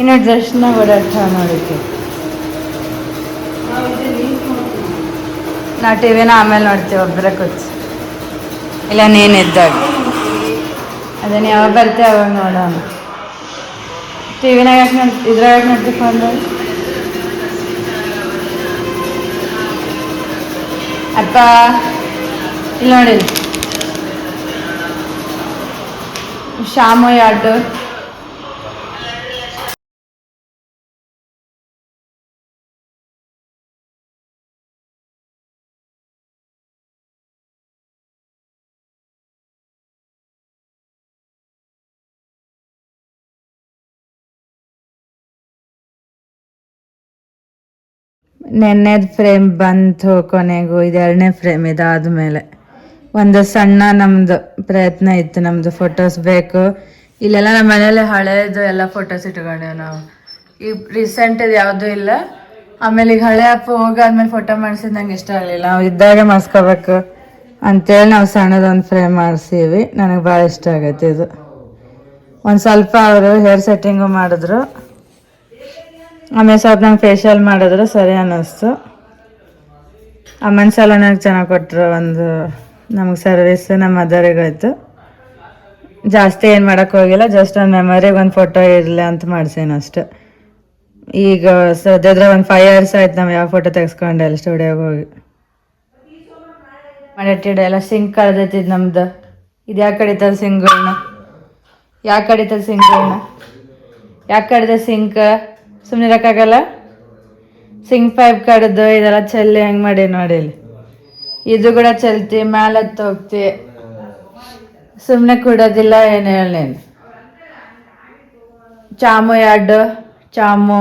ಇನ್ನು ಡ್ರೆಸ್ನ ಓಡಾಡ್ತಾ ನೋಡೋಕ್ಕೆ ನಾವು ಟಿವಿನ ಆಮೇಲೆ ನೋಡ್ತೀವಿ ಒಬ್ಬರೇ ಕೂತು. ಇಲ್ಲ ನೀನು ಇದ್ದಾಗ ಅದನ್ನು ಯಾವಾಗ ಬರ್ತೀವಿ ಅವಾಗ ನೋಡೋಣ. ಟಿವಿನಾಗ ಯಾಕೆ ಇದ್ರಾಗ ನೋಡ್ತೀವಿ ಫೋನ್ದಾಗ. ಅಪ್ಪ ಇಲ್ಲಿ ನೋಡಿ, ಶಾಮು ಯಾರ್ಡು ನೆನ್ನೆದು ಫ್ರೇಮ್ ಬಂತು ಕೊನೆಗೂ. ಇದು 2ನೇ ಫ್ರೇಮ್. ಇದಾದಮೇಲೆ ಒಂದು ಸಣ್ಣ ನಮ್ಮದು ಪ್ರಯತ್ನ ಇತ್ತು, ನಮ್ಮದು ಫೋಟೋಸ್ ಬೇಕು. ಇಲ್ಲೆಲ್ಲ ನಮ್ಮ ಮನೇಲಿ ಹಳೇದು ಎಲ್ಲ ಫೋಟೋಸ್ ಇಟ್ಕೊಂಡೇವು ನಾವು. ಈಗ ರೀಸೆಂಟದು ಯಾವುದೂ ಇಲ್ಲ. ಆಮೇಲೆ ಈಗ ಹಳೆ ಅಪ್ಪ ಹೋಗಾದ್ಮೇಲೆ ಫೋಟೋ ಮಾಡಿಸಿದ್ದು ನಂಗೆ ಇಷ್ಟ ಆಗಲಿಲ್ಲ. ನಾವು ಇದ್ದಾಗ ಮಾಡಿಸ್ಕೋಬೇಕು ಅಂತೇಳಿ ನಾವು ಸಣ್ಣದೊಂದು ಫ್ರೇಮ್ ಮಾಡಿಸೀವಿ. ನನಗೆ ಭಾಳ ಇಷ್ಟ ಆಗೈತೆ ಇದು. ಒಂದು ಸ್ವಲ್ಪ ಅವರು ಹೇರ್ ಸೆಟ್ಟಿಂಗು ಮಾಡಿದ್ರು, ಆಮೇಲೆ ಸ್ವಲ್ಪ ನಂಗೆ ಫೇಶಿಯಲ್ ಮಾಡಿದ್ರು, ಸರಿ ಅನ್ನಿಸ್ತು. ಅಮ್ಮನ ಸಲೂನಾಗ ಚೆನ್ನಾಗಿ ಕೊಟ್ಟರು. ಒಂದು ನಮಗೆ ಸರ್ವಿಸ್ ನಮ್ಮ ಮದರಿಗಾಯ್ತು. ಜಾಸ್ತಿ ಏನು ಮಾಡೋಕ್ಕೆ ಹೋಗಿಲ್ಲ, ಜಸ್ಟ್ ಒಂದು ಮೆಮೊರಿಗೆ ಒಂದು ಫೋಟೋ ಇರಲಿ ಅಂತ ಮಾಡ್ಸೇನು ಅಷ್ಟೆ. ಈಗ ಸದ್ಯದ್ರೆ ಒಂದು 5 years ಆಯ್ತು ನಾವು ಯಾವ ಫೋಟೋ ತೆಗೆಸ್ಕೊಂಡೆ ಅಲ್ಲಿ ಸ್ಟುಡಿಯೋಗೆ ಹೋಗಿ ಮಾಡಿಟ್ಟಿಡೆ. ಎಲ್ಲ ಸಿಂಕ್ ಕಳೆದೈತಿದ್ದು ನಮ್ದು. ಇದು ಯಾಕೆ ಕಡಿತದ ಸಿಂಕ್ಗಳನ್ನ? ಯಾಕೆ ಕಡಿತದ ಸಿಂಕ್ಗಳನ್ನ? ಯಾಕೆ ಕಡಿದ ಸಿಂಕ್? ಸುಮ್ಮನೆ ಇರೋಕ್ಕಾಗಲ್ಲ. ಸಿಂಕ್ ಪೈಪ್ ಕಡ್ದು ಇದೆಲ್ಲ ಚೆಲ್ಲಿ ಹೆಂಗೆ ಮಾಡಿ ನೋಡಿ. ಇಲ್ಲಿ ಇದು ಕೂಡ ಚೆಲ್ತಿ, ಮ್ಯಾಲತ್ತು ಹೋಗ್ತಿ, ಸುಮ್ಮನೆ ಕೊಡೋದಿಲ್ಲ. ಏನು ಹೇಳೇನು. ಚಾಮು ಯಾರ್ಡು ಚಾಮು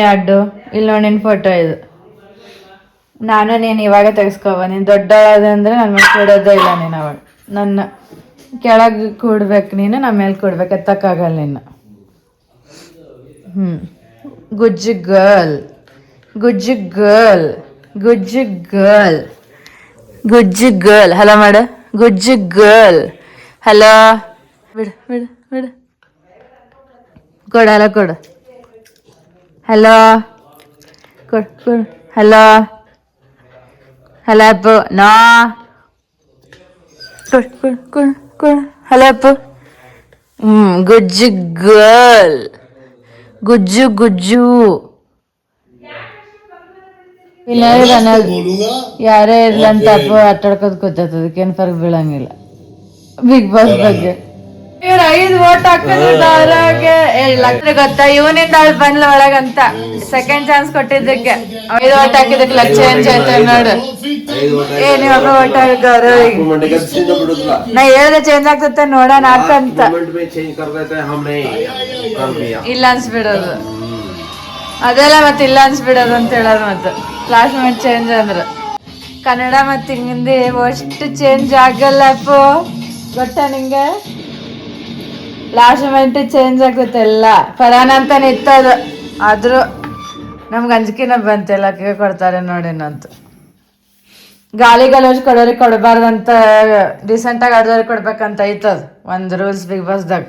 ಯಾರ್ಡು ಇಲ್ಲಿ ನೋಡಿ ನಿನ್ನ ಫೋಟೋ ಇದು. ನಾನು ನೀನು ಇವಾಗ ತೆಗೆಸ್ಕೊಬ. ನೀನು ದೊಡ್ಡವಾದಂದರೆ ನನ್ನ ಮೇಲೆ ಕೊಡೋದೇ ಇಲ್ಲ. ನೀನು ಅವಾಗ ನನ್ನ ಕೆಳಗೆ ಕೂಡ್ಬೇಕು, ನೀನು ನಮ್ಮ ಮೇಲೆ ಕೊಡ್ಬೇಕು, ಎತ್ತಕ್ಕಾಗಲ್ಲ ನೀನು. Gujju girl, Gujju girl, Gujju girl, Gujju girl. Hello ಮಾಡು, ಗುಜ್ಜು ಗರ್ಲ್. ಹಲೋ ಬಿಡು ಬಿಡು ಬಿಡು. ಕೊಡು ಹಲೋ ಕೊಡು. ಹಲೋ ಕೊಡು ಕೊಡು. Hello hello Appu. ನಾ ಕೊಡು ಕೊಡು ಕೊಡು ಕೊಡು. ಹಲೋ ಅಪ್ಪು. ಗುಜ್ಜು ಗರ್ಲ್, ಗುಜ್ಜು ಗುಜ್ಜು. ಇಲ್ಲ ಯಾರೇ ಇರ್ಲಂತ ಅಪ್ಪ ಆಟಾಡ್ಕೋದ್ ಕೂತದ, ಅದಕ್ಕೇನು ಫರ್ಕ್ ಬೀಳಂಗಿಲ್ಲ ಬಿಗ್ ಬಾಸ್ ಬಗ್ಗೆ. ಇವ್ರು 5 vote ಹಾಕಿದ್ರೆ ಗೊತ್ತಾ, ಇವನಿಂದ ಅವಳು ಬಂದ್ಲ ಒಳಗಂತ. ಸೆಕೆಂಡ್ ಚಾನ್ಸ್ ಕೊಟ್ಟಿದ್ದಕ್ಕೆ 5 vote ಹಾಕಿದಕ್ಕೆ ಲಕ್ಷ ಚೇಂಜ್ ಆಯ್ತು ನೋಡು. ನೀವು ಒಬ್ಬ vote ಹಾಕಿದವ್ರು. ನಾ ಹೇಳ್ದೆ ಚೇಂಜ್ ಆಗ್ತತೆ ನೋಡೋಣ ಹಾಕಂತ. ಇಲ್ಲ ಅನ್ಸ್ಬಿಡೋದು ಅದೆಲ್ಲ ಮತ್ತೆ ಇಲ್ಲ ಅನ್ಸ್ಬಿಡೋದು ಅಂತ ಹೇಳೋದು. ಮತ್ತೆ ಲಾಸ್ಟ್ ಮೂಮೆಂಟ್ ಚೇಂಜ್ ಅಂದ್ರೆ ಕನ್ನಡ ಮತ್ತು ಹಿಂದಿ ಅಷ್ಟು ಚೇಂಜ್ ಆಗಲ್ಲಪ್ಪ, ಗೊತ್ತಾ ನಿಂಗೆ? ಲಾಸ್ಟ್ ಮೂಮೆಂಟ್ ಚೇಂಜ್ ಆಗ್ತೈತೆ ಎಲ್ಲ. ಫರಾನ ಅಂತ ನಿಂತದು, ಆದರೂ ನಮ್ಗೆ ಅಂಜಿಕೆನ ಬಂತೆಲ್ಲ ಕೊಡ್ತಾರೆ ನೋಡಿನಂತ. ಗಾಲಿ ಗಲೋಜ್ ಕೊಡೋರಿಗೆ ಕೊಡಬಾರ್ದಂತ, ರೀಸೆಂಟಾಗಿ ಆಡೋರಿಗೆ ಕೊಡ್ಬೇಕಂತ ಐತದ ಒಂದು ರೂಲ್ಸ್ ಬಿಗ್ ಬಾಸ್ದಾಗ.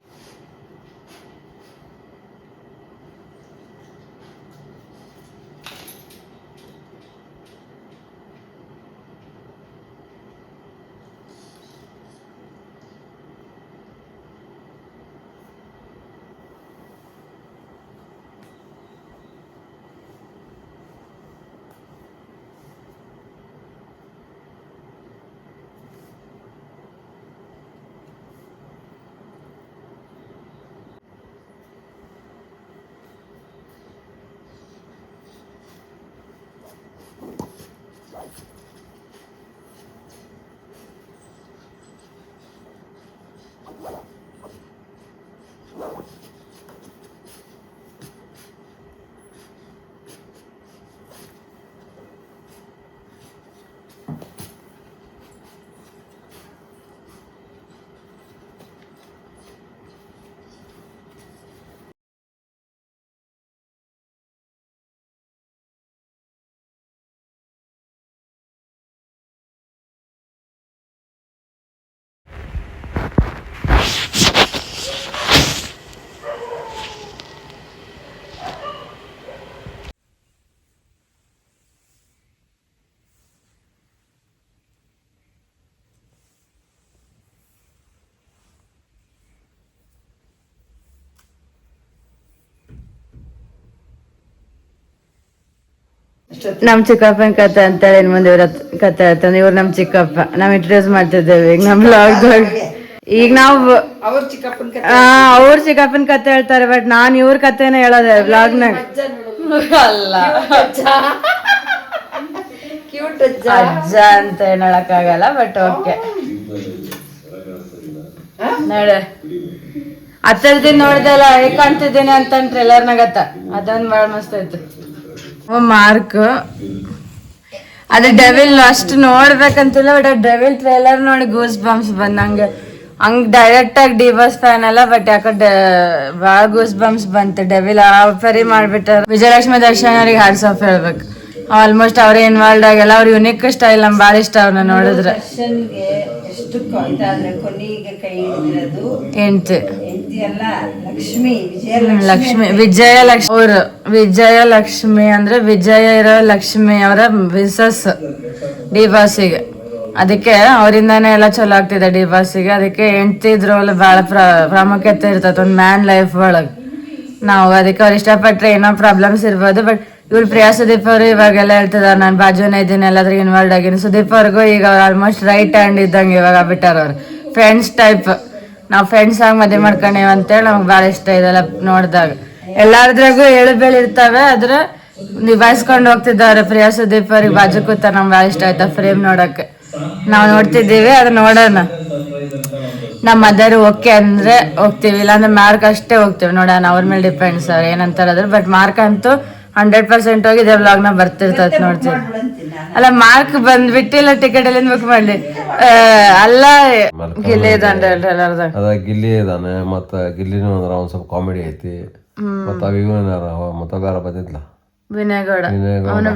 ನಮ್ ಚಿಕ್ಕಪ್ಪನ ಕತೆ ಅಂತೇಳಿ ಇನ್ ಮುಂದೆ ಇವ್ರ ಕತೆ ಹೇಳ್ತಾನೆ. ಇವ್ರು ನಮ್ ಚಿಕ್ಕಪ್ಪ. ನಾವ್ ಇಂಟ್ರೊಡ್ಯೂಸ್ ಮಾಡ್ತಿದ್ದೇವೆ ಈಗ ನಮ್ ಬ್ಲಾಗ್ದಾಗ. ಈಗ ನಾವು ಅವ್ರ ಚಿಕ್ಕಪ್ಪನ ಕತೆ ಹೇಳ್ತಾರೆ, ಬಟ್ ನಾನ್ ಇವ್ರ ಕತೆನ ಹೇಳೋದೆ ಬ್ಲಾಗ್ನಾಗ. ಅಲ್ಲ ಅಜ್ಜ ಅಂತ ಹೇಳಕ್ಕಾಗಲ್ಲ, ಬಟ್ ಓಕೆ ನೋಡೆ ಹತ್ತಲ್ದಿನ ನೋಡ್ದಲ್ಲ ಹೇಗ್ ಕಾಣ್ತಿದ್ದೀನಿ ಅಂತ ಟ್ರೇಲರ್ನಾಗತ್ತ. ಅದೊಂದ್ ಬಾಳ ಮಸ್ತ್ ಐತಿ. ಮಾರ್ಕ್ ಅದ ಡೆವಿಲ್ ಅಷ್ಟು ನೋಡ್ಬೇಕಂತಿಲ್ಲ, ಬಟ್ ಡೆವಿಲ್ ಟ್ರೇಲರ್ ನೋಡಿ ಗೂಸ್ ಬಂಪ್ಸ್ ಬಂದಂಗೆ. ಹಂಗ್ ಡೈರೆಕ್ಟ್ ಆಗಿ ಡಿಬಾಸ್ ಫ್ಯಾನ್ ಅಲ್ಲ, ಬಟ್ ಯಾಕಂದ್ರೆ ಬಾಳ ಗೂಸ್ ಬಂಪ್ಸ್ ಬಂತು. ಡೆವಿಲ್ ಆ ಪರಿ ಮಾಡ್ಬಿಟ್ಟಾರ. ವಿಜಯಲಕ್ಷ್ಮಿ ದರ್ಶನ್ ಅವ್ರಿಗೆ ಹ್ಯಾಟ್ಸ್ ಆಫ್ ಹೇಳ್ಬೇಕು. ಆಲ್ಮೋಸ್ಟ್ ಅವ್ರ ಇನ್ವಾಲ್ವ್ ಆಗಿಲ್ಲ. ಅವ್ರ ಯುನಿಕ್ ಸ್ಟೈಲ್ ನಮ್ ಬಾಳ ಇಷ್ಟ ಅವ್ರನ್ನ ನೋಡಿದ್ರೆ. ಹೆಂಡ್ತಿ ಲಕ್ಷ್ಮಿ ವಿಜಯಲಕ್ಷ್ಮಿ ಅವರು ವಿಜಯಲಕ್ಷ್ಮಿ ಅಂದ್ರೆ ವಿಜಯ ಇರೋ ಲಕ್ಷ್ಮಿ ಅವರ ಮಿಸಸ್ ಡಿ ಬಾಸಿಗೆ. ಅದಕ್ಕೆ ಅವರಿಂದಾನೇ ಎಲ್ಲ ಚಲೋ ಆಗ್ತಿದೆ ಡಿ ಬಾಸಿಗೆ. ಅದಕ್ಕೆ ಹೆಂಡ್ತಿ ಇದ್ರಲ್ಲಿ ಬಹಳ ಪ್ರಾಮುಖ್ಯತೆ ಇರ್ತದೆ ಒಂದ್ ಮ್ಯಾನ್ ಲೈಫ್ ಒಳಗ್. ನಾವು ಅದಕ್ಕೆ ಅವ್ರು ಇಷ್ಟಪಟ್ರೆ ಏನೋ ಪ್ರಾಬ್ಲಮ್ಸ್ ಇರ್ಬೋದು, ಬಟ್ ಇವ್ರು ಪ್ರಿಯಾ ಸುದೀಪ್ ಅವರು ಇವಾಗೆಲ್ಲ ಹೇಳ್ತಿದಾರೆ ನಾನು ಬಾಜುನೇ ಇದ್ದೀನಿ, ಎಲ್ಲಾದ್ರೂ ಇನ್ವಾಲ್ವ್ ಆಗಿನಿ. ಸುದೀಪ್ ಅವ್ರಿಗೂ ಈಗ ಆಲ್ಮೋಸ್ಟ್ ರೈಟ್ ಹ್ಯಾಂಡ್ ಇದ್ದಂಗೆ ಇವಾಗ ಬಿಟ್ಟಾರ ಅವ್ರು. Friends type. ನಾವು ಫ್ರೆಂಡ್ಸ್ ಆಗಿ ಮದುವೆ ಮಾಡ್ಕೊಂಡೇವ ಅಂತೇಳಿ ನಮ್ಗೆ ಭಾಳ ಇಷ್ಟ ಇದೆಲ್ಲ ನೋಡಿದಾಗ. ಎಲ್ಲಾರ್ದ್ರಾಗೂ ಏಳು ಬೇಳೆ ಇರ್ತವೆ, ಅದ್ರ ನಿಭಾಯಿಸ್ಕೊಂಡು ಹೋಗ್ತಿದ್ದಾರೆ. ಪ್ರಿಯಾ ಸುದೀಪ್ ಅವ್ರಿಗೆ ಬಾಜು ಕೂತ ನಮ್ಗೆ ಭಾಳ ಇಷ್ಟ ಆಯ್ತಾ ಫ್ರೇಮ್ ನೋಡಕ್ಕೆ. ನಾವು ನೋಡ್ತಿದ್ದೀವಿ, ಅದು ನೋಡೋಣ. ನಮ್ಮ ಮದರ್ ಓಕೆ ಅಂದ್ರೆ ಹೋಗ್ತೀವಿ, ಇಲ್ಲಾಂದ್ರೆ ಮಾರ್ಕ್ ಅಷ್ಟೇ ಹೋಗ್ತೀವಿ. ನೋಡೋಣ, ಅವ್ರ ಮೇಲೆ ಡಿಪೆಂಡ್ಸ್ ಅವ್ರು ಏನಂತಾರದ್ರ. ಬಟ್ ಮಾರ್ಕ್ ಅಂತೂ 100% ಹೋಗಿ ಇದೇ ವ್ಲಾಗ್ನ ಬರ್ತಿರ್ತೈತೆ ನೋಡ್ತೀವಿ. ಅಲ್ಲ ಮಾರ್ಕ್ ಬಂದ್ಬಿಟ್ಟಿಲ್ಲ, ಟಿಕೆಟ್ ಎಲ್ಲಿಂದ ಬುಕ್ ಮಾಡ್ಲಿ. ಅಲ್ಲ ಗಿಲ್ಲಿ ಇದಾನೆ ಅದ ಗಿಲ್ಲಿ ಇದಾನೆ. ಮತ್ತ ಗಿಲ್ಲಿನೂ ಅಂದ್ರೆ ಒಂದ್ ಸ್ವಲ್ಪ ಕಾಮಿಡಿ ಐತಿ. ಮತ್ತ ಮತ್ತ ಬೇರೆ ಬಂದಿದ್ಲ Vinay Gowda,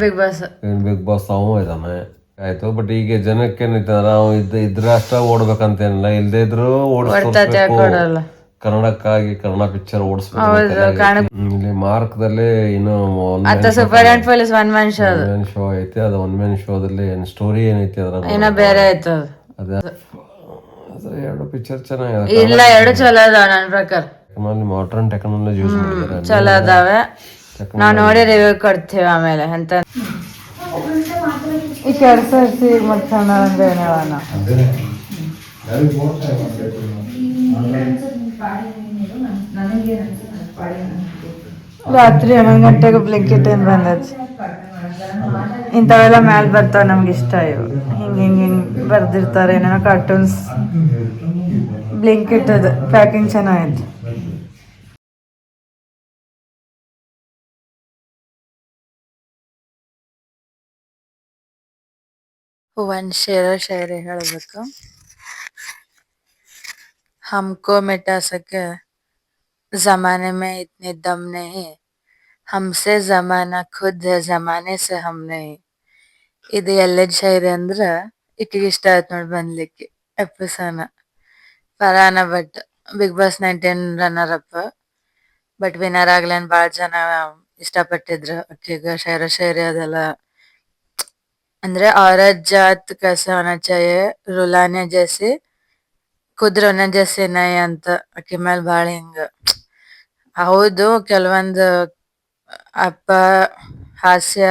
Bigg Boss Bigg Boss ಅವ ಇದಾನೆ. ಆಯ್ತು, ಬಟ್ ಈಗ ಜನಕ್ಕೆ ಏನೈತೆ ನಾವು ಇದ್ರೆ ಅಷ್ಟ ಓಡ್ಬೇಕಂತೇನಿಲ್ಲ, ಇಲ್ದೇ ಇದ್ರು ಓಡಿಸ್ಬೇಕು. ಕನ್ನಡಕ್ಕಾಗಿ ಕನ್ನಡ ಪಿಕ್ಚರ್ ಓಡಿಸ್ಬೇಕು. ಇಲ್ಲಿ ಮಾರ್ಕ್ದಲ್ಲಿ ಇನ್ನು ಒನ್ ಮ್ಯಾನ್ ಶೋ ಐತಿ. ಅದು ಒನ್ ಮ್ಯಾನ್ ಶೋದಲ್ಲಿ ಏನ್ ಸ್ಟೋರಿ ಏನೈತಿ ಅದ್ರ ಬೇರೆ ಆಯ್ತು. ಅದೇ ಎರಡು ಪಿಕ್ಚರ್ ಚೆನ್ನಾಗಿದೆ. ಇಲ್ಲ ಎರಡು ಚಲೋ ಅದಾವ ನನ್ನ ಪ್ರಕಾರ. ಮಾಡರ್ನ್ ಟೆಕ್ನಾಲಜಿ ಯೂಸ್ ಮಾಡಿದ್ದಾರೆ, ಚಲೋ ಅದಾವೆ. ನಾವು ನೋಡಿ ರಿವ್ಯೂ ಕೊಡ್ತೀವಿ ಆಮೇಲೆ. ಅಂತ ಈ ಕೆಲಸ ರಾತ್ರಿ 11 ಗಂಟೆಗೆ ಬ್ಲಿಂಕಿಟ್ ಏನ್ ಬಂದದ್. ಇಂಥವೆಲ್ಲ ಮ್ಯಾಲ್ ಬರ್ತಾವ, ನಮ್ಗೆ ಇಷ್ಟ ಇವು. ಹಿಂಗ್ ಬರ್ದಿರ್ತಾರೆ ಏನೇನೋ ಕಾರ್ಟೂನ್ಸ್. ಬ್ಲಿಂಕಿಟ್ ಅದು ಪ್ಯಾಕಿಂಗ್ ಚೆನ್ನಾಗಿತ್ತು. ಒಂದ್ ಶಾಯರಿ ಹೇಳಬೇಕು. हमको मिटा सके जमाने में इतने दम नहीं, हमसे जमाना खुद है जमाने से हम नहीं. ಇದು ಎಲ್ಲೆದ್ ಶಾಯರಿ ಅಂದ್ರ ಈಕಿಗೆ ಇಷ್ಟ ಆಯ್ತು ನೋಡಿ ಬಂದ್ಲಿಕ್ಕೆ. ಎಪಿಸೋನ Farrhana Bhatt, Bigg Boss 19 runner up. But winner ಆಗ್ಲೇನ್ ಬಾಳ ಜನ ಇಷ್ಟಪಟ್ಟಿದ್ರು ಆಕಿಗ. ಶಾಯರಿ ಅದೆಲ್ಲ ಅಂದ್ರೆ औरत जात कैसे होना चाहिए रुलाने जैसे खुद रोने जैसे नहीं ಅಂತ ಆಕಿ ಮೇಲೆ ಬಾಳ ಹಿಂಗ. ಹೌದು, ಕೆಲವೊಂದು ಅಪ್ಪ ಹಾಸ್ಯ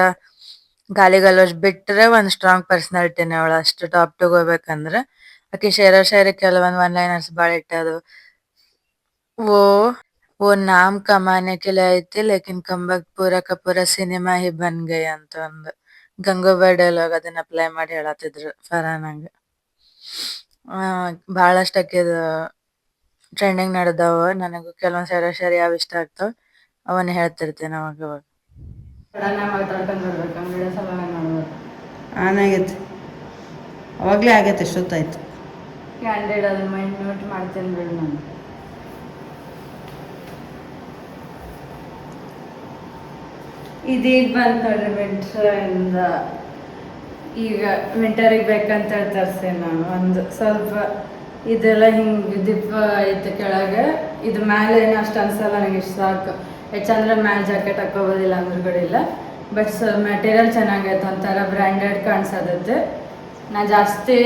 ಗಾಲಿ ಗಲೋಜ್ ಬಿಟ್ರೆ ಒಂದ್ ಸ್ಟ್ರಾಂಗ್ ಪರ್ಸನಾಲಿಟಿನೇ ಅವಳ. ಅಷ್ಟು ಟಾಪ್ ತಗೋಬೇಕಂದ್ರೆ ಆಕಿ ಶಾಯರಿ ಕೆಲವೊಂದ್ ಒನ್ ಲೈನರ್ಸ್ ಬಾಳ ಇಟ್ಟದು. वो वो नाम कमाने के लिए आई थी लेकिन कमबख्त पूरा का पूरा ಸಿನಿಮಾ ही बन गई ಅಂತ ಒಂದು ಗಂಗೂಬಾಯಿ ಡೈಲಾಗ್. ಅದನ್ನ ಅಪ್ಲೈ ಮಾಡಿ ಹೇಳತ್ತಿದ್ರು ಫರಾನಂಗ. ಬಹಳಷ್ಟು ಆಕಿದು ಟ್ರೆಂಡಿಂಗ್ ನಡೆದವ. ನನಗೂ ಕೆಲವೊಂದ್ ಶಾಯರಿ ಯಾವ ಇಷ್ಟ ಆಗ್ತಾವ ಅವನ್ನ ಹೇಳ್ತಿರ್ತೇನೆ ಅವಾಗ ಅವಾಗ. ಆನ್ ಆಗೈತೆ, ಅವಾಗಲೇ ಆಗೈತೆ. ಎಷ್ಟೊತ್ತಾಯ್ತು? ಕ್ಯಾಂಡಿಡ್ ಅದನ್ನ ಮೈಂಡ್ ನೋಟ್ ಮಾಡ್ತೇನೆ ಬಿಡು ನಾನು. ಇದೀಗ ಬಂತು ನೋಡ್ರಿ ವಿಂಟರಿಂದ. ಈಗ ವಿಂಟರಿಗೆ ಬೇಕಂತ ತರ್ಸೆ ನಾನು ಒಂದು ಸ್ವಲ್ಪ. ಇದೆಲ್ಲ ಹಿಂಗೆ ದಿಪ್ಪ ಐತೆ ಕೆಳಗೆ. ಇದು ಮೇಲೆ ಏನು ಅಷ್ಟು ಅನ್ಸಲ್ಲ ನನಗೆ, ಇಷ್ಟು ಸಾಕು. ಹೆಚ್ಚಂದ್ರೆ ಮ್ಯಾಲೆ ಜಾಕೆಟ್ ಹಾಕೋಬೋದಿಲ್ಲ ಅಂದ್ರೆ ಕೂಡ ಇಲ್ಲ. ಬಟ್ ಮೆಟೀರಿಯಲ್ ಚೆನ್ನಾಗೈತೆ, ಒಂಥರ ಬ್ರ್ಯಾಂಡೆಡ್ ಕಾಣಿಸೋದೈತೆ. ನಾ ಜಾಸ್ತಿ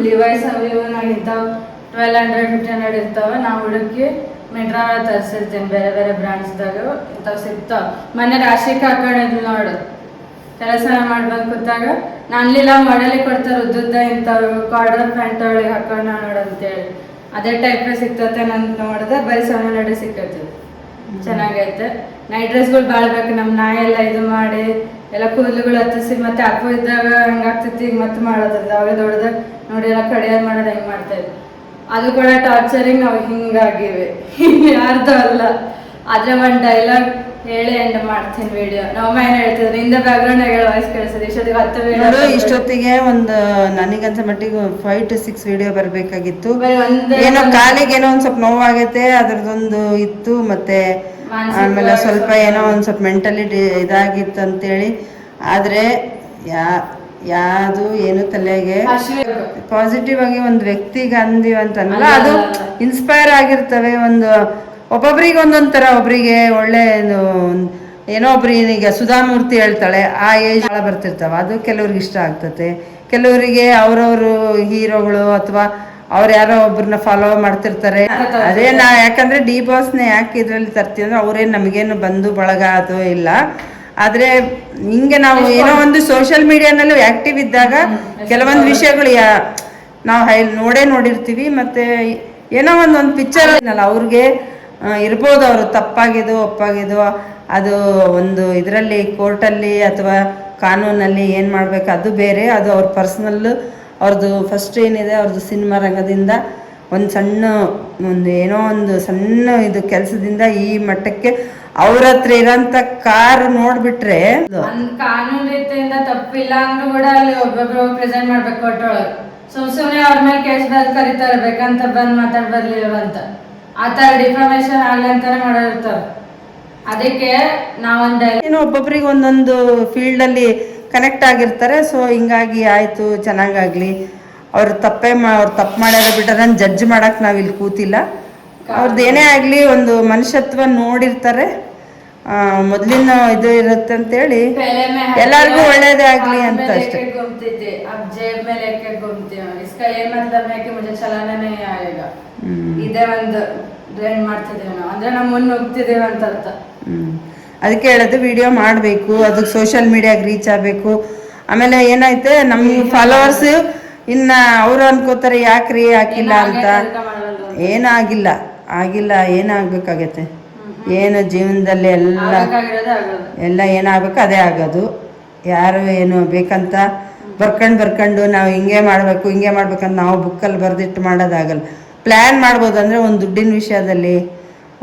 ಲಿವೈಸ್ ಅವಿವನಾಗ ಇಂಥವು 1200-1500 ಇರ್ತಾವೆ. ನಾವು ಹುಡುಕಿ ಮಿಂಟ್ರಾ ತರಿಸಿರ್ತೀನಿ ಬೇರೆ ಬೇರೆ ಬ್ರ್ಯಾಂಡ್ಸ್ದಾಗ. ಇಂಥವು ಸಿಗ್ತಾವೆ. ಮೊನ್ನೆ ರಾಶಿಕ್ ಹಾಕೊಂಡಿದ್ಲು ನೋಡು, ಕೆಲಸ ಮಾಡ್ಬೇಕು ಕೂತಾಗ ನಾನ್ಲಿಲ್ಲ ಮಾಡಲಿ ಕೊಡ್ತಾರೆ ಉದ್ದುದ್ದ ಇಂಥವ್ರು ಕಾರ್ಡರ್ ಪ್ಯಾಂಟ್ ಒಳಗೆ ಹಾಕೊಂಡು ನೋಡಂತೇಳಿ ಅದೇ ಟೈಪ್ ಸಿಗ್ತತೆ ನಂಗೆ ನೋಡಿದೆ ಬರೀ 700 ಸಿಕ್ಕತ್ತೆ. ಚೆನ್ನಾಗೈತೆ. ನೈಟ್ ಡ್ರೆಸ್ಗಳು ಬಾಳ್ಬೇಕು. ನಮ್ಮ ನಾಯಿ ಎಲ್ಲ ಇದು ಮಾಡಿ ಎಲ್ಲ ಕೂದಲುಗಳು ಹತ್ತಿಸಿ ಮತ್ತೆ ಅಪ್ಪು ಇದ್ದಾಗ ಹಂಗಾಗ್ತೈತಿ, ಈಗ ಮತ್ತೆ ಮಾಡೋದಿಲ್ಲ. ಅವಾಗ ದೊಡ್ಡದಾಗ ನೋಡಿ ಎಲ್ಲ ಕಡಿಯೋದು ಮಾಡೋದು ಹೆಂಗೆ ಮಾಡ್ತಾ ಇದ್ವಿ. ಅದು ಕೂಡ ಟಾರ್ಚರಿಂಗ್ ನಾವು ಹಿಂಗಾಗಿವೆ, ಯಾರ್ದು ಅಲ್ಲ. ಆದ್ರೆ ಒಂದು ಡೈಲಾಗ್ ಹೇಳಿ ಎಂಡ್ ಮಾಡ್ತೀನಿ ವಿಡಿಯೋ. ನಮ್ಮ ಏನ್ ಹೇಳ್ತಿದ್ರು ಹಿಂದೆ ಬ್ಯಾಕ್ಗ್ರೌಂಡ್ ವಾಯ್ಸ್ ಕೇಳಿಸಿದೆ. ಇಷ್ಟೊತ್ತಿಗೆ ಒಂದು ನನಗಂತ ಮಟ್ಟಿಗೆ 5 to 6 ವಿಡಿಯೋ ಬರ್ಬೇಕಾಗಿತ್ತು. ಏನೋ ಕಾಲಿಗೆ ಏನೋ ಒಂದ್ ಸ್ವಲ್ಪ ನೋವಾಗೈತೆ, ಅದ್ರದ್ದೊಂದು ಇತ್ತು. ಮತ್ತೆ ಆಮೇಲೆ ಸ್ವಲ್ಪ ಏನೋ ಒಂದ್ ಸ್ವಲ್ಪ ಮೆಂಟಲಿ ಇದಾಗಿತ್ತು ಅಂತೇಳಿ. ಆದ್ರೆ ಯಾವುದು ಏನು ತಲೆಗೆ ಪಾಸಿಟಿವ್ ಆಗಿ ಒಂದು ವ್ಯಕ್ತಿಗೆ ಅಂದಿವ ಅಂತಲ್ಲ, ಅದು ಇನ್ಸ್ಪೈರ್ ಆಗಿರ್ತವೆ. ಒಬ್ಬೊಬ್ರಿಗೆ ಒಂದೊಂದ್ ತರ, ಒಬ್ರಿಗೆ ಒಳ್ಳೆ ಏನೋ ಒಬ್ರಿಗೆ ಸುಧಾಮೂರ್ತಿ ಹೇಳ್ತಾಳೆ, ಆ ಏಜ್ ಬರ್ತಿರ್ತಾವ, ಅದು ಕೆಲವ್ರಿಗೆ ಇಷ್ಟ ಆಗ್ತತೆ. ಕೆಲವರಿಗೆ ಅವ್ರವ್ರು ಹೀರೋಗಳು ಅಥವಾ ಅವ್ರು ಯಾರೋ ಒಬ್ರನ್ನ ಫಾಲೋ ಮಾಡ್ತಿರ್ತಾರೆ. ಅದೇ ಯಾಕಂದ್ರೆ ಡಿ ಬಾಸ್ನ ಯಾಕೆ ಇದ್ರಲ್ಲಿ ತರ್ತೀವಿ ಅಂದ್ರೆ ಅವ್ರೇನು ನಮಗೇನು ಬಂಧು ಬಳಗ ಅದು ಇಲ್ಲ. ಆದ್ರೆ ಹಿಂಗೆ ನಾವು ಏನೋ ಒಂದು ಸೋಷಿಯಲ್ ಮೀಡಿಯಾನಲ್ಲೂ ಆಕ್ಟಿವ್ ಇದ್ದಾಗ ಕೆಲವೊಂದು ವಿಷಯಗಳು ನಾವು ನೋಡಿರ್ತೀವಿ. ಮತ್ತೆ ಏನೋ ಒಂದೊಂದು ಪಿಕ್ಚರ್ ಅವ್ರಿಗೆ ಇರ್ಬೋದು, ಅವರು ತಪ್ಪಾಗಿದ್ದು ಒಪ್ಪಾಗಿದ್ದು ಅದು ಒಂದು ಇದರಲ್ಲಿ ಕೋರ್ಟಲ್ಲಿ ಅಥವಾ ಕಾನೂನಲ್ಲಿ ಏನು ಮಾಡ್ಬೇಕು ಅದು ಬೇರೆ. ಅದು ಅವ್ರ ಪರ್ಸ್ನಲ್ಲು. ಅವ್ರದ್ದು ಫಸ್ಟ್ ಏನಿದೆ ಅವ್ರದ್ದು ಸಿನಿಮಾ ರಂಗದಿಂದ ಏನೋ ಒಂದು ಸಣ್ಣ ಇದು ಕೆಲಸದಿಂದ ಈ ಮಟ್ಟಕ್ಕೆ ಅವ್ರ ಹತ್ರ ಇರೋಂಥ ಕಾರ್ ನೋಡ್ಬಿಟ್ರೆ ಕಾನೂನು ರೀತಿಯಿಂದ ತಪ್ಪಿಲ್ಲ ಅಂದ್ರೂ ಕೂಡ ಅಲ್ಲಿ ಒಬ್ಬೊಬ್ರು ಪ್ರೆಸೆಂಟ್ ಮಾಡ್ಬೇಕು ಕೊಟ್ಟೊಳಗೆ. ಸುಮ್ಮನೆ ಅವ್ರ ಮೇಲೆ ಕೇಸ್ ಕರೀತಾರೆ ಬೇಕಂತ ಬಂದ್ ಮಾತಾಡ್ ಬರ್ಲಿಲ್ಲ ಅಂತ. ಆ ತರ ಡಿಫಾಮೇಶನ್ ಆಗ್ಲಿ ಅಂತಾನೆ ಮಾಡಿರ್ತಾರೆ. ಅದಕ್ಕೆ ಏನೋ ಒಬ್ಬೊಬ್ರಿಗೆ ಒಂದೊಂದು ಫೀಲ್ಡ್ ಅಲ್ಲಿ ಕನೆಕ್ಟ್ ಆಗಿರ್ತಾರೆ. ಸೊ ಹಿಂಗಾಗಿ ಆಯ್ತು, ಚೆನ್ನಾಗಾಗ್ಲಿ. ಅವ್ರು ತಪ್ಪು ಮಾಡ್ಯಾರ ಬಿಟ್ರೆ ನಾನು ಜಡ್ಜ್ ಮಾಡಕ್ ನಾವಿಲ್ಲಿ ಕೂತಿಲ್ಲ. ಅವ್ರದ್ದು ಏನೇ ಆಗ್ಲಿ ಒಂದು ಮನುಷ್ಯತ್ವ ನೋಡಿರ್ತಾರೆ. ಮೊದ್ಲಿನ ಇದು ಇರುತ್ತೆ ಅಂತೇಳಿ ಎಲ್ಲಾರ್ಗು ಒಳ್ಳೇದೇ ಆಗ್ಲಿ ಅಂತ ಅಷ್ಟೇ. ಇದೇ ಒಂದು ಡ್ರೈನ್ ಮಾಡ್ತಿದ್ದೇವೆ ನಾವು, ಅಂದ್ರೆ ನಮ್ಮ ಮುನ್ನ ಹೋಗ್ತಿದ್ದೇವೆ ಅಂತ ಅರ್ಥ. ಅದಕ್ಕೆ ಹೇಳೋದು ವಿಡಿಯೋ ಮಾಡಬೇಕು, ಅದಕ್ಕೆ ಸೋಷಿಯಲ್ ಮೀಡಿಯಾಗೆ ರೀಚ್ ಆಗಬೇಕು. ಆಮೇಲೆ ಏನೈತೆ ನಮ್ಮ ಫಾಲೋವರ್ಸ್ ಇನ್ನ ಅವ್ರು ಅನ್ಕೋತಾರೆ ಯಾಕ್ರಿ ಹಾಕಿಲ್ಲ ಅಂತ. ಏನಾಗಿಲ್ಲ ಏನಾಗಬೇಕಾಗತ್ತೆ. ಏನು ಜೀವನದಲ್ಲಿ ಎಲ್ಲ ಏನಾಗಬೇಕು ಅದೇ ಆಗೋದು. ಯಾರು ಏನು ಬೇಕಂತ ಬರ್ಕೊಂಡು ನಾವು ಹಿಂಗೆ ಮಾಡ್ಬೇಕಂತ ನಾವು ಬುಕ್ಕಲ್ಲಿ ಬರೆದಿಟ್ಟು ಮಾಡೋದಾಗಲ್ಲ. ಪ್ಲ್ಯಾನ್ ಮಾಡ್ಬೋದು. ಅಂದರೆ ಒಂದು ದುಡ್ಡಿನ ವಿಷಯದಲ್ಲಿ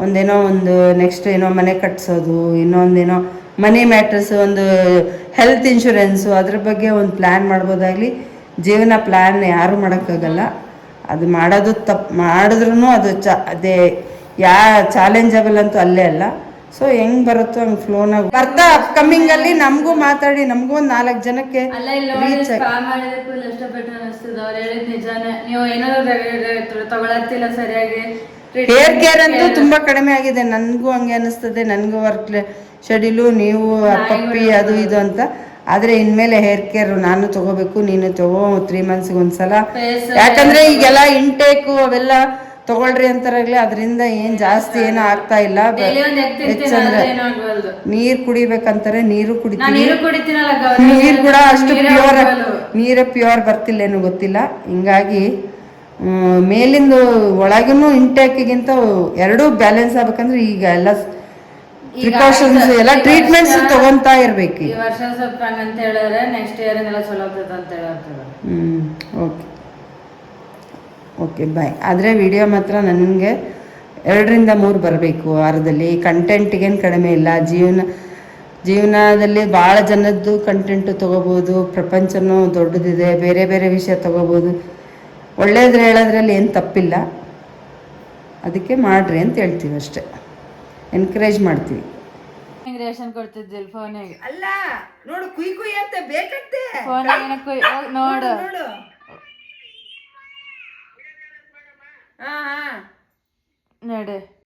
ಒಂದು ನೆಕ್ಸ್ಟ್ ಏನೋ ಮನೆ ಕಟ್ಸೋದು, ಇನ್ನೊಂದೇನೋ ಮನಿ ಮ್ಯಾಟರ್ಸ್, ಒಂದು ಹೆಲ್ತ್ ಇನ್ಶೂರೆನ್ಸು, ಅದ್ರ ಬಗ್ಗೆ ಒಂದು ಪ್ಲ್ಯಾನ್ ಮಾಡ್ಬೋದಾಗಲಿ. ಜೀವನ ಪ್ಲ್ಯಾನ್ ಯಾರೂ ಮಾಡೋಕ್ಕಾಗಲ್ಲ. ಅದು ಮಾಡೋದು ತಪ್ಪು ಮಾಡಿದ್ರೂ ಅದು ಅದೇ ಚಾಲೆಂಜಬಲ್ ಅಂತೂ ಅಲ್ಲೇ ಅಲ್ಲ. ಸೊ ಹೆಂಗ್ ಬರುತ್ತೋ ಹಂಗೆ ಫ್ಲೋನಾಗ ಬರ್ತಾ ಅಪ್ಕಮಿಂಗಲ್ಲಿ ನಮಗೂ ಮಾತಾಡಿ ನಮಗೂ ಒಂದು 4 ಜನಕ್ಕೆ ರೀಚ್ ಹೇರ್ ಕೇರ್ ಅಂತೂ ತುಂಬಾ ಕಡಿಮೆ ಆಗಿದೆ. ನನಗೂ ಹಂಗೆ ಅನಿಸ್ತದೆ. ನನಗೂ ವರ್ಕ್ ಶೆಡ್ಯೂಲು, ನೀವು ಪಪ್ಪಿ ಅದು ಇದು ಅಂತ. ಆದರೆ ಇನ್ಮೇಲೆ ಹೇರ್ ಕೇರ್ ನಾನು ತಗೋಬೇಕು, ನೀನು ತಗೋ 3 monthsಗೆ ಒಂದ್ಸಲ. ಯಾಕಂದ್ರೆ ಈಗೆಲ್ಲ ಇಂಟೇಕು ಅವೆಲ್ಲ ತಗೊಳ್ರಿ ಅಂತಾರಾಗ್ಲಿ, ಅದರಿಂದ ಏನ್ ಜಾಸ್ತಿ ಏನೂ ಆಗ್ತಾ ಇಲ್ಲ. ಹೆಚ್ಚಂದ್ರೆ ನೀರ್ ಕುಡಿಬೇಕಂತಾರೆ, ನೀರು ಕುಡಿತೀನಿ. ನೀರು ಕೂಡ ಅಷ್ಟು ಪ್ಯೂರ್ ಬರ್ತಿಲ್ಲ, ಏನೋ ಗೊತ್ತಿಲ್ಲ. ಹಿಂಗಾಗಿ ಮೇಲಿಂದು ಒಳಗಿನೂ ಇಂಟೇಕಿಗಿಂತ ಎರಡೂ ಬ್ಯಾಲೆನ್ಸ್ ಆಗ್ಬೇಕಂದ್ರೆ ಈಗ ಎಲ್ಲ ಪ್ರಿಕಾಷನ್ಸ್ ಎಲ್ಲ ಟ್ರೀಟ್ಮೆಂಟ್ಸ್ ತಗೊಂತಾ ಇರ್ಬೇಕು. ಈ ವರ್ಷ ಸ್ವಲ್ಪ ಅಂತ ಹೇಳಿದ್ರೆ ನೆಕ್ಸ್ಟ್ ಇಯರ್ ಎಲ್ಲ ಚಲೋ ಆಗ್ತದೆ ಅಂತ ಹೇಳ್ತಾರೆ. Okay bye. ಆದರೆ ವಿಡಿಯೋ ಮಾತ್ರ ನನಗೆ 2ರಿಂದ 3 ಬರಬೇಕು ವಾರದಲ್ಲಿ. ಕಂಟೆಂಟಿಗೇನು ಕಡಿಮೆ ಇಲ್ಲ. ಜೀವನದಲ್ಲಿ ಭಾಳ ಜನದ್ದು ಕಂಟೆಂಟು ತೊಗೋಬೋದು. ಪ್ರಪಂಚನೂ ದೊಡ್ಡದಿದೆ, ಬೇರೆ ಬೇರೆ ವಿಷಯ ತೊಗೋಬೋದು. ಒಳ್ಳೇದು ಹೇಳೋದ್ರಲ್ಲಿ ಏನು ತಪ್ಪಿಲ್ಲ. ಅದಕ್ಕೆ ಮಾಡ್ರಿ ಅಂತ ಹೇಳ್ತೀವಿ ಅಷ್ಟೇ, ಎನ್ಕರೇಜ್ ಮಾಡ್ತೀವಿ. ರೇಷನ್ ಕೊಡ್ತಿದ್ದಿಲ್ಲ ಫೋನಿಗೆ. ಅಲ್ಲ ನೋಡು, ಕುಯ್ ಅಂತ ಬೇಕಂತೆ ಫೋನಿಗೆ ನೋಡು. ನಡೆ